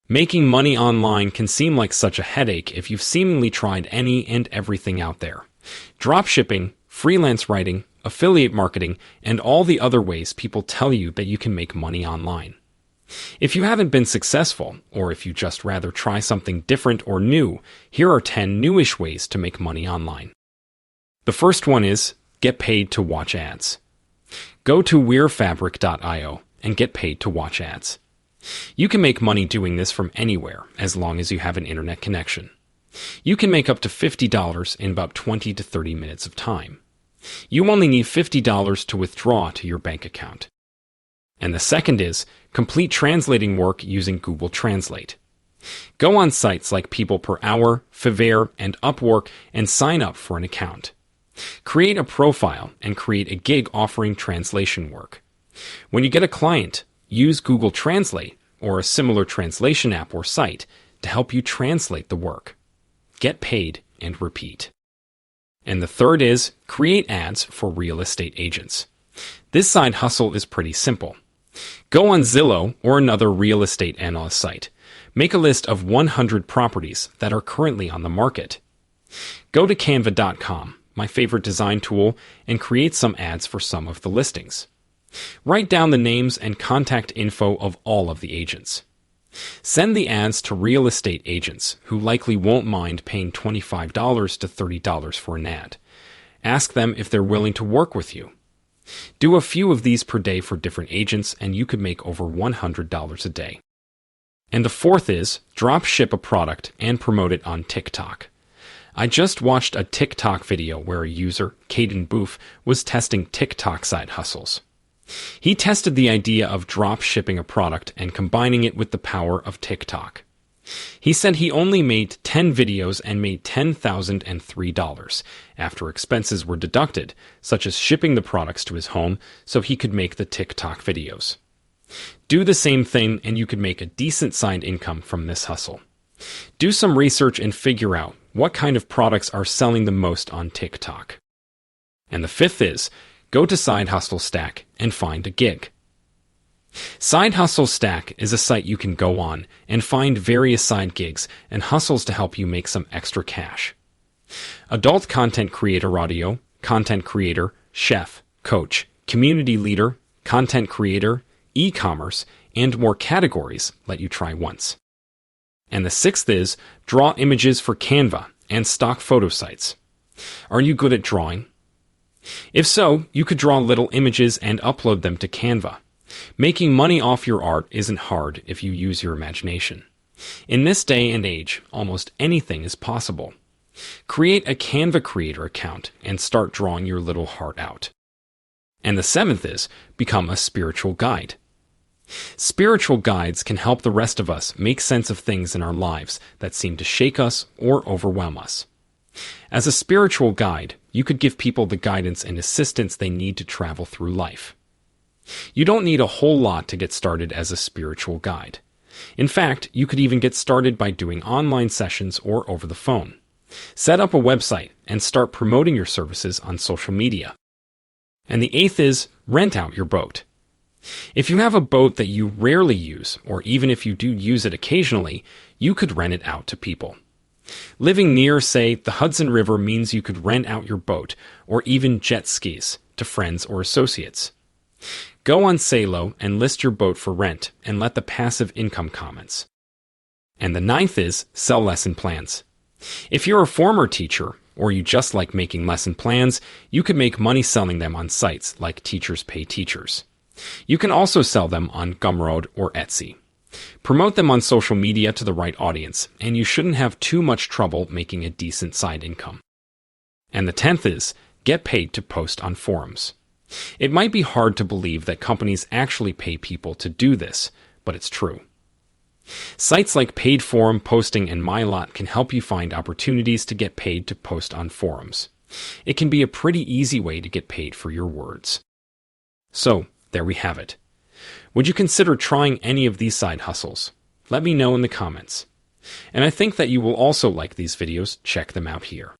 Making money online can seem like such a headache if you've seemingly tried any and everything out there. Dropshipping, freelance writing, affiliate marketing, and all the other ways people tell you that you can make money online. If you haven't been successful, or if you just rather try something different or new, here are 10 newish ways to make money online. The first one is get paid to watch ads. Go to wearfabric.io and get paid to watch ads. You can make money doing this from anywhere, as long as you have an internet connection. You can make up to $50 in about 20 to 30 minutes of time. You only need $50 to withdraw to your bank account. And the second is complete translating work using Google Translate. Go on sites like People Per Hour, Fiverr, and Upwork and sign up for an account. Create a profile and create a gig offering translation work. When you get a client, use Google Translate or a similar translation app or site to help you translate the work. Get paid and repeat. And the third is create ads for real estate agents. This side hustle is pretty simple. Go on Zillow or another real estate analyst site. Make a list of 100 properties that are currently on the market. Go to Canva.com, my favorite design tool, and create some ads for some of the listings. Write down the names and contact info of all of the agents. Send the ads to real estate agents who likely won't mind paying $25 to $30 for an ad. Ask them if they're willing to work with you. Do a few of these per day for different agents and you could make over $100 a day. And the fourth is drop ship a product and promote it on TikTok. I just watched a TikTok video where a user, Caden Boof, was testing TikTok side hustles. He tested the idea of drop shipping a product and combining it with the power of TikTok. He said he only made 10 videos and made $10,003 after expenses were deducted, such as shipping the products to his home so he could make the TikTok videos. Do the same thing and you could make a decent side income from this hustle. Do some research and figure out what kind of products are selling the most on TikTok. And the fifth is go to Side Hustle Stack and find a gig. Side Hustle Stack is a site you can go on and find various side gigs and hustles to help you make some extra cash. Adult content creator audio, content creator, chef, coach, community leader, content creator, e-commerce, and more categories let you try once. And the sixth is draw images for Canva and stock photo sites. Are you good at drawing? If so, you could draw little images and upload them to Canva. Making money off your art isn't hard if you use your imagination. In this day and age, almost anything is possible. Create a Canva creator account and start drawing your little heart out. And the seventh is become a spiritual guide. Spiritual guides can help the rest of us make sense of things in our lives that seem to shake us or overwhelm us. As a spiritual guide, you could give people the guidance and assistance they need to travel through life. You don't need a whole lot to get started as a spiritual guide. In fact, you could even get started by doing online sessions or over the phone. Set up a website and start promoting your services on social media. And the eighth is rent out your boat. If you have a boat that you rarely use, or even if you do use it occasionally, you could rent it out to people. Living near, say, the Hudson River means you could rent out your boat, or even jet skis, to friends or associates. Go on Salo and list your boat for rent and let the passive income commence. And the ninth is sell lesson plans. If you're a former teacher, or you just like making lesson plans, you could make money selling them on sites like Teachers Pay Teachers. You can also sell them on Gumroad or Etsy. Promote them on social media to the right audience, and you shouldn't have too much trouble making a decent side income. And the 10th is, get paid to post on forums. It might be hard to believe that companies actually pay people to do this, but it's true. Sites like Paid Forum Posting and MyLot can help you find opportunities to get paid to post on forums. It can be a pretty easy way to get paid for your words. So, there we have it. Would you consider trying any of these side hustles? Let me know in the comments. And I think that you will also like these videos. Check them out here.